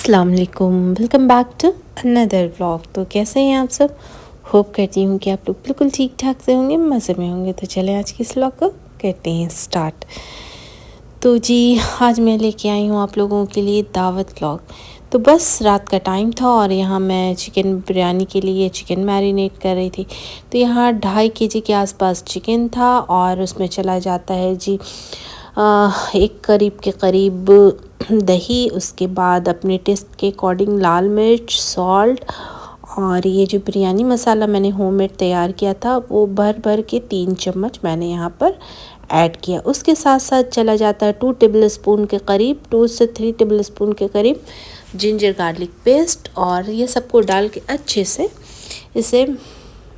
अस्सलाम वालेकुम, welcome back to another vlog. तो कैसे हैं आप सब? होप करती हूँ कि आप लोग बिल्कुल ठीक ठाक से होंगे, मज़े में होंगे। तो चलें आज की इस व्लॉग को करते हैं स्टार्ट। तो जी, आज मैं लेके आई हूँ आप लोगों के लिए दावत व्लॉग। तो बस रात का टाइम था और यहाँ मैं चिकन बिरयानी के लिए चिकन मैरिनेट कर रही थी। तो यहाँ 2.5 kg के आसपास चिकन था और उसमें चला जाता है जी एक करीब के करीब दही, उसके बाद अपने टेस्ट के अकॉर्डिंग लाल मिर्च, सॉल्ट, और ये जो बिरयानी मसाला मैंने होममेड तैयार किया था वो भर भर के 3 चम्मच मैंने यहाँ पर ऐड किया। उसके साथ साथ चला जाता है 2 टेबलस्पून के करीब, 2 से 3 टेबलस्पून के करीब जिंजर गार्लिक पेस्ट, और ये सबको डाल के अच्छे से इसे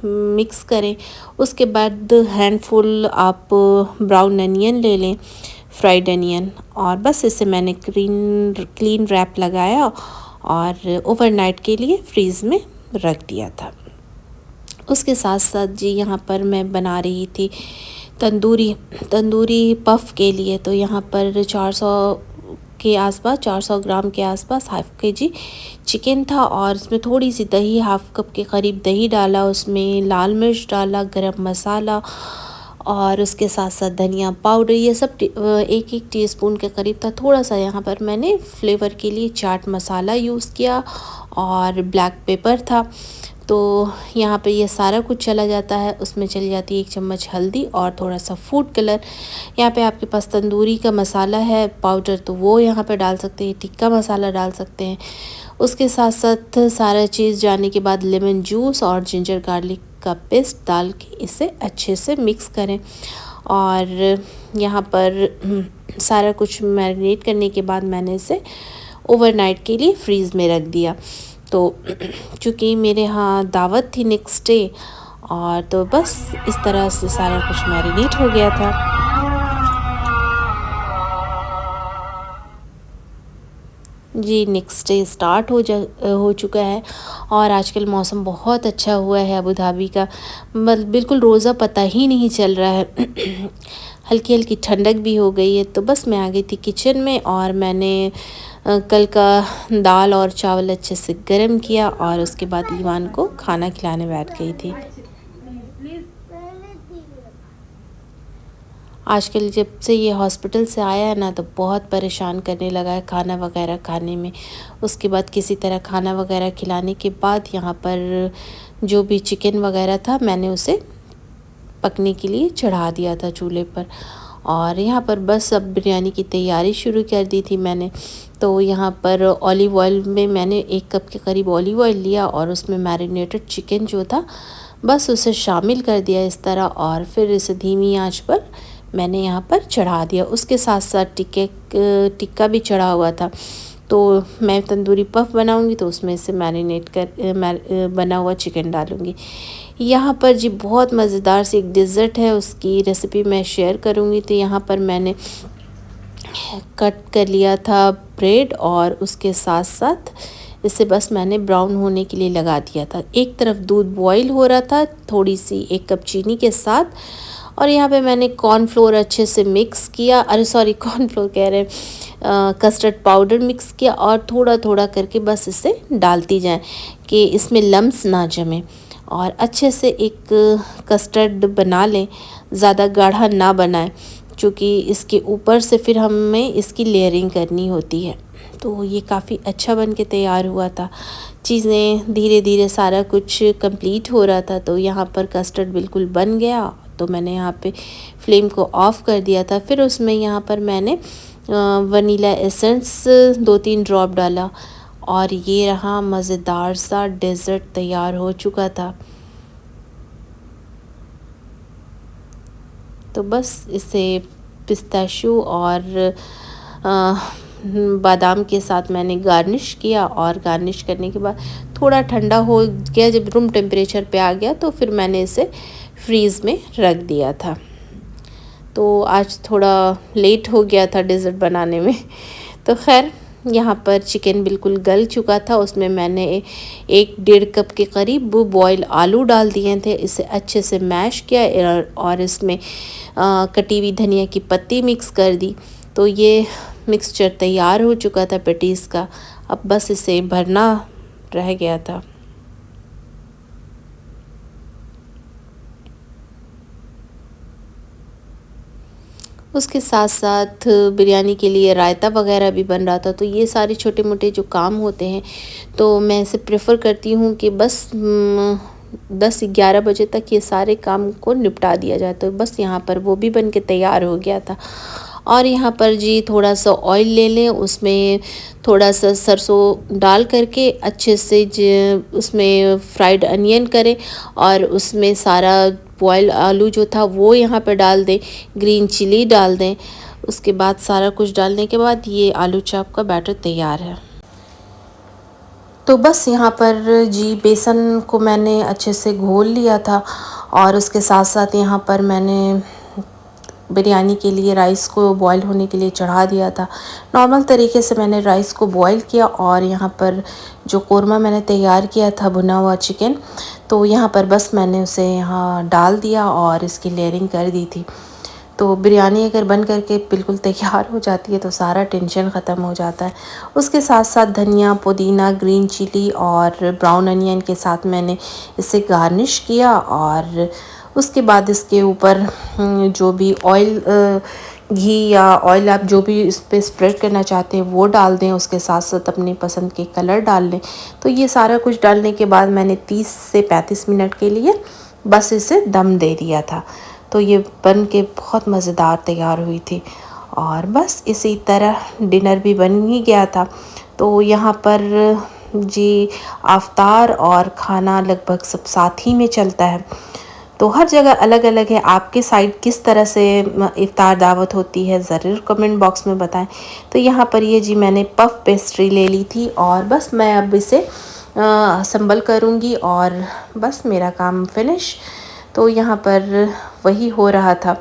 मिक्स करें। उसके बाद हैंडफुल आप ब्राउन अनियन ले लें, फ्राइड अनियन, और बस इसे मैंने क्लीन रैप लगाया और ओवरनाइट के लिए फ्रीज़ में रख दिया था। उसके साथ साथ जी यहाँ पर मैं बना रही थी तंदूरी पफ के लिए। तो यहाँ पर 400 ग्राम के आसपास हाफ kg चिकन था और इसमें थोड़ी सी दही, हाफ कप के करीब दही डाला, उसमें लाल मिर्च डाला, गरम मसाला, और उसके साथ साथ धनिया पाउडर, ये सब 1-1 टीस्पून के करीब था। थोड़ा सा यहाँ पर मैंने फ्लेवर के लिए चाट मसाला यूज़ किया और ब्लैक पेपर था। तो यहाँ पे ये सारा कुछ चला जाता है। उसमें चली जाती है 1 चम्मच हल्दी और थोड़ा सा फूड कलर। यहाँ पे आपके पास तंदूरी का मसाला है पाउडर, तो वो यहाँ पे डाल सकते हैं, टिक्का मसाला डाल सकते हैं। उसके साथ साथ सारा चीज़ जाने के बाद लेमन जूस और जिंजर गार्लिक का पेस्ट डाल के इसे अच्छे से मिक्स करें। और यहाँ पर सारा कुछ मैरिनेट करने के बाद मैंने इसे ओवरनाइट के लिए फ्रीज़ में रख दिया। तो चूँकि मेरे यहाँ दावत थी नेक्स्ट डे, और तो बस इस तरह से सारा कुछ मैरिनेट हो गया था। जी, नेक्स्ट डे स्टार्ट हो चुका है और आजकल मौसम बहुत अच्छा हुआ है अबू धाबी का। बिल्कुल रोज़ा पता ही नहीं चल रहा है। हल्की हल्की ठंडक भी हो गई है। तो बस मैं आ गई थी किचन में और मैंने कल का दाल और चावल अच्छे से गर्म किया और उसके बाद ईवान को खाना खिलाने बैठ गई थी। आजकल जब से ये हॉस्पिटल से आया है ना, तो बहुत परेशान करने लगा है खाना वगैरह खाने में। उसके बाद किसी तरह खाना वगैरह खिलाने के बाद यहाँ पर जो भी चिकन वगैरह था मैंने उसे पकने के लिए चढ़ा दिया था चूल्हे पर, और यहाँ पर बस अब बिरयानी की तैयारी शुरू कर दी थी मैंने। तो यहाँ पर ऑलिव ऑयल में मैंने 1 कप के करीब ऑलिव ऑयल लिया और उसमें मैरिनेटेड चिकन जो था बस उसे शामिल कर दिया इस तरह, और फिर इसे धीमी आंच पर मैंने यहाँ पर चढ़ा दिया। उसके साथ साथ टिक्का भी चढ़ा हुआ था। तो मैं तंदूरी पफ बनाऊंगी तो उसमें से बना हुआ चिकन डालूंगी। यहाँ पर जी बहुत मज़ेदार सी एक डिज़र्ट है, उसकी रेसिपी मैं शेयर करूँगी। तो यहाँ पर मैंने कट कर लिया था ब्रेड और उसके साथ साथ इसे बस मैंने ब्राउन होने के लिए लगा दिया था। एक तरफ दूध बॉईल हो रहा था थोड़ी सी 1 कप चीनी के साथ, और यहाँ पे मैंने कॉर्नफ्लोर अच्छे से मिक्स किया, कॉर्नफ्लोर कह रहे हैं, कस्टर्ड पाउडर मिक्स किया, और थोड़ा थोड़ा करके बस इसे डालती जाएं कि इसमें लम्स ना जमे, और अच्छे से एक कस्टर्ड बना लें, ज़्यादा गाढ़ा ना बनाएं क्योंकि इसके ऊपर से फिर हमें इसकी लेयरिंग करनी होती है। तो ये काफ़ी अच्छा बन के तैयार हुआ था। चीज़ें धीरे धीरे सारा कुछ कंप्लीट हो रहा था। तो यहाँ पर कस्टर्ड बिल्कुल बन गया, तो मैंने यहाँ पे फ्लेम को ऑफ़ कर दिया था। फिर उसमें यहाँ पर मैंने वनीला एसेंस 2-3 ड्रॉप डाला, और ये रहा मज़ेदार सा डेज़र्ट तैयार हो चुका था। तो बस इसे पिस्ताशू और बादाम के साथ मैंने गार्निश किया, और गार्निश करने के बाद थोड़ा ठंडा हो गया, जब रूम टेम्परेचर पे आ गया तो फिर मैंने इसे फ्रीज़ में रख दिया था। तो आज थोड़ा लेट हो गया था डेज़र्ट बनाने में। तो खैर यहाँ पर चिकन बिल्कुल गल चुका था, उसमें मैंने 1-1.5 कप के करीब बॉयल आलू डाल दिए थे। इसे अच्छे से मैश किया और इसमें कटी हुई धनिया की पत्ती मिक्स कर दी। तो ये मिक्सचर तैयार हो चुका था पेटीज़ का। अब बस इसे भरना रह गया था। उसके साथ साथ बिरयानी के लिए रायता वगैरह भी बन रहा था। तो ये सारे छोटे मोटे जो काम होते हैं तो मैं इसे प्रेफर करती हूँ कि बस 10-11 बजे तक ये सारे काम को निपटा दिया जाए। तो बस यहाँ पर वो भी बन के तैयार हो गया था। और यहाँ पर जी थोड़ा सा ऑयल ले लें, उसमें थोड़ा सा सरसों डाल करके अच्छे से उसमें फ्राइड अनियन करें और उसमें सारा बॉयल आलू जो था वो यहाँ पर डाल दें, ग्रीन चिली डाल दें। उसके बाद सारा कुछ डालने के बाद ये आलू चाप का बैटर तैयार है। तो बस यहाँ पर जी बेसन को मैंने अच्छे से घोल लिया था और उसके साथ साथ यहाँ पर मैंने बिरयानी के लिए राइस को बॉईल होने के लिए चढ़ा दिया था। नॉर्मल तरीके से मैंने राइस को बॉईल किया और यहाँ पर जो कोरमा मैंने तैयार किया था भुना हुआ चिकन, तो यहाँ पर बस मैंने उसे यहाँ डाल दिया और इसकी लेयरिंग कर दी थी। तो बिरयानी अगर बन करके बिल्कुल तैयार हो जाती है तो सारा टेंशन ख़त्म हो जाता है। उसके साथ साथ धनिया, पुदीना, ग्रीन चिली और ब्राउन अनियन के साथ मैंने इसे गार्निश किया और उसके बाद इसके ऊपर जो भी ऑयल, घी या ऑयल आप जो भी इस पर स्प्रेड करना चाहते हैं वो डाल दें। उसके साथ साथ अपनी पसंद के कलर डाल लें। तो ये सारा कुछ डालने के बाद मैंने 30 से 35 मिनट के लिए बस इसे दम दे दिया था। तो ये बन के बहुत मज़ेदार तैयार हुई थी और बस इसी तरह डिनर भी बन ही गया था। तो यहाँ पर जी अफ्तार और खाना लगभग सब साथ ही में चलता है। तो हर जगह अलग अलग है। आपके साइड किस तरह से इफ्तार दावत होती है ज़रूर कमेंट बॉक्स में बताएं। तो यहाँ पर ये जी मैंने पफ पेस्ट्री ले ली थी और बस मैं अब इसे असम्बल करूँगी और बस मेरा काम फिनिश। तो यहाँ पर वही हो रहा था।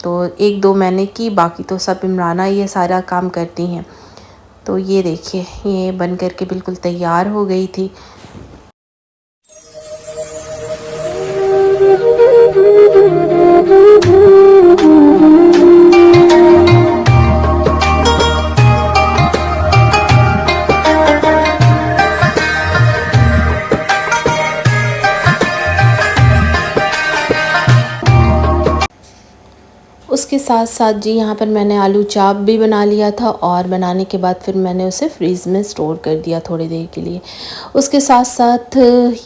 तो 1-2 मैंने की, बाकी तो सब इमराना ये सारा काम करती हैं। तो ये देखिए ये बन कर के बिल्कुल तैयार हो गई थी। उसके साथ साथ जी यहाँ पर मैंने आलू चाप भी बना लिया था और बनाने के बाद फिर मैंने उसे फ्रीज़ में स्टोर कर दिया थोड़ी देर के लिए। उसके साथ साथ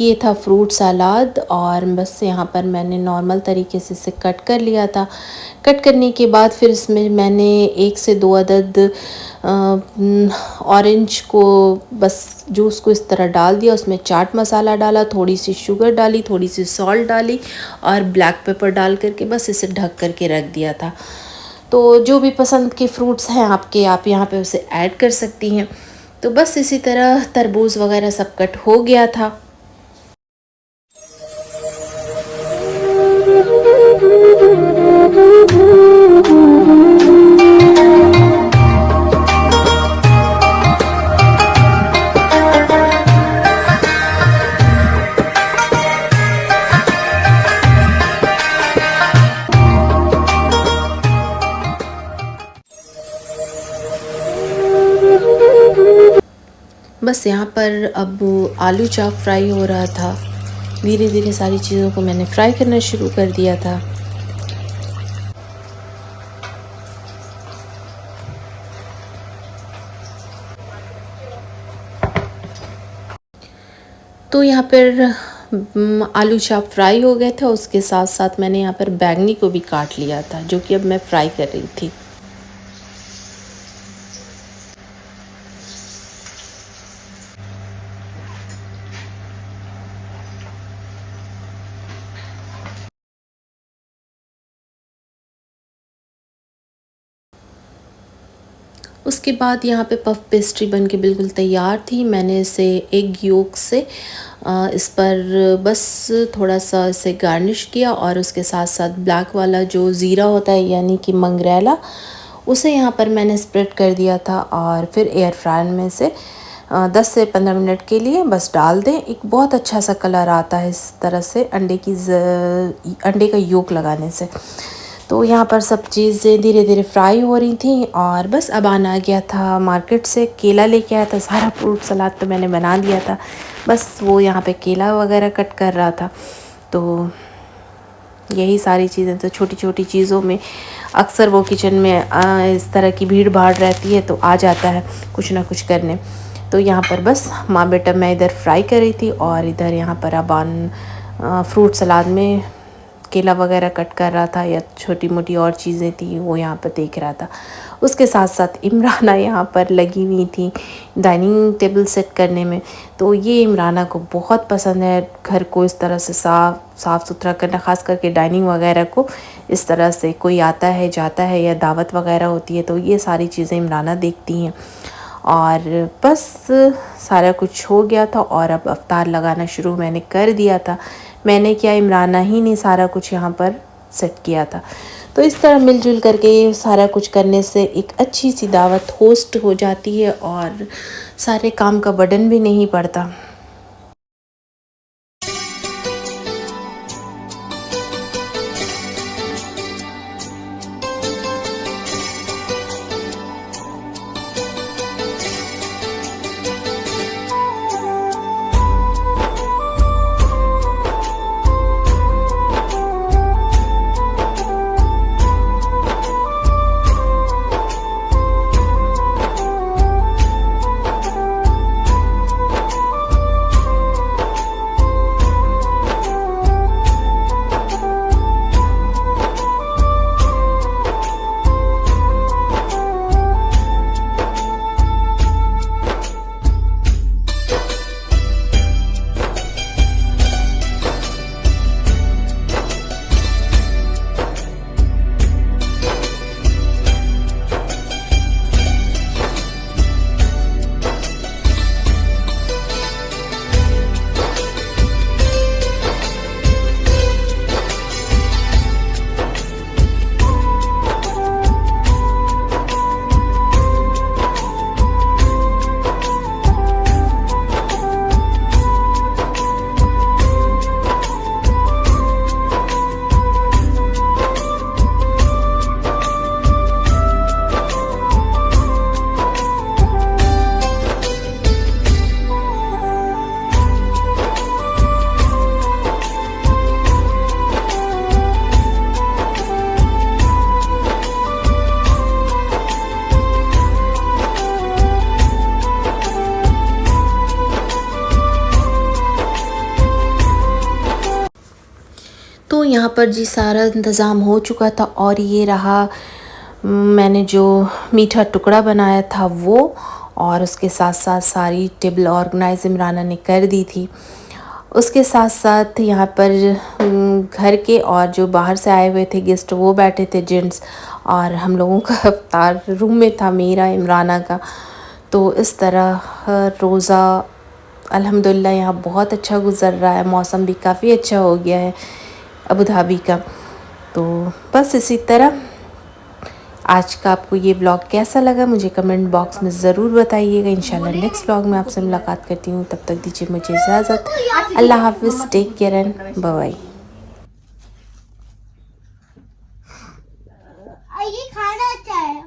ये था फ्रूट सलाद और बस यहाँ पर मैंने नॉर्मल तरीके से इसे कट कर लिया था। कट करने के बाद फिर इसमें मैंने 1 से 2 अदद ऑरेंज को बस जूस को इस तरह डाल दिया। उसमें चाट मसाला डाला, थोड़ी सी शुगर डाली, थोड़ी सी सॉल्ट डाली और ब्लैक पेपर डाल करके बस इसे ढक करके रख दिया था। तो जो भी पसंद के फ्रूट्स हैं आपके, आप यहाँ पे उसे ऐड कर सकती हैं। तो बस इसी तरह तरबूज वगैरह सब कट हो गया था। बस यहाँ पर अब आलू चाप फ्राई हो रहा था। धीरे धीरे सारी चीज़ों को मैंने फ्राई करना शुरू कर दिया था। तो यहाँ पर आलू चाप फ्राई हो गए थे। उसके साथ साथ मैंने यहाँ पर बैंगनी को भी काट लिया था जो कि अब मैं फ्राई कर रही थी। उसके बाद यहाँ पे पफ पेस्ट्री बन के बिल्कुल तैयार थी। मैंने इसे एग योक से इस पर बस थोड़ा सा इसे गार्निश किया और उसके साथ साथ ब्लैक वाला जो ज़ीरा होता है यानी कि मंगरेला, उसे यहाँ पर मैंने स्प्रेड कर दिया था और फिर एयर फ्रायर में से 10 से 15 मिनट के लिए बस डाल दें। एक बहुत अच्छा सा कलर आता है इस तरह से अंडे का योक लगाने से। तो यहाँ पर सब चीज़ें धीरे धीरे फ्राई हो रही थी और बस अब आना गया था मार्केट से, केला लेके आया था। सारा फ्रूट सलाद तो मैंने बना दिया था, बस वो यहाँ पे केला वगैरह कट कर रहा था। तो यही सारी चीज़ें, तो छोटी छोटी चीज़ों में अक्सर वो किचन में इस तरह की भीड़ भाड़ रहती है तो आ जाता है कुछ ना कुछ करने। तो यहाँ पर बस माँ बेटा मैं इधर फ्राई कर रही थी और इधर यहाँ पर अबान फ्रूट सलाद में केला वगैरह कट कर रहा था या छोटी मोटी और चीज़ें थी वो यहाँ पर देख रहा था। उसके साथ साथ इमराना यहाँ पर लगी हुई थी डाइनिंग टेबल सेट करने में। तो ये इमराना को बहुत पसंद है घर को इस तरह से साफ़ सुथरा करना, ख़ास करके डाइनिंग वगैरह को इस तरह से। कोई आता है जाता है या दावत वगैरह होती है तो ये सारी चीज़ें इमराना देखती हैं। और बस सारा कुछ हो गया था और अब अफ्तार लगाना शुरू मैंने कर दिया था। मैंने क्या, इमराना ही ने सारा कुछ यहाँ पर सेट किया था। तो इस तरह मिलजुल करके सारा कुछ करने से एक अच्छी सी दावत होस्ट हो जाती है और सारे काम का बर्डन भी नहीं पड़ता। तो यहाँ पर जी सारा इंतज़ाम हो चुका था और ये रहा मैंने जो मीठा टुकड़ा बनाया था वो, और उसके साथ साथ सारी टेबल ऑर्गेनाइज इमराना ने कर दी थी। उसके साथ साथ यहाँ पर घर के और जो बाहर से आए हुए थे गेस्ट वो बैठे थे जेंट्स, और हम लोगों का इफ्तार रूम में था मेरा इमराना का। तो इस तरह रोज़ा अल्हम्दुलिल्लाह यहाँ बहुत अच्छा गुज़र रहा है। मौसम भी काफ़ी अच्छा हो गया है अबू धाबी का। तो बस इसी तरह आज का आपको ये व्लॉग कैसा लगा मुझे कमेंट बॉक्स में ज़रूर बताइएगा। इंशाल्लाह नेक्स्ट व्लॉग में आपसे मुलाकात करती हूँ। तब तक दीजिए मुझे इजाज़त। अल्लाह हाफ़िज़, take care and bye bye. ये खाना अच्छा है।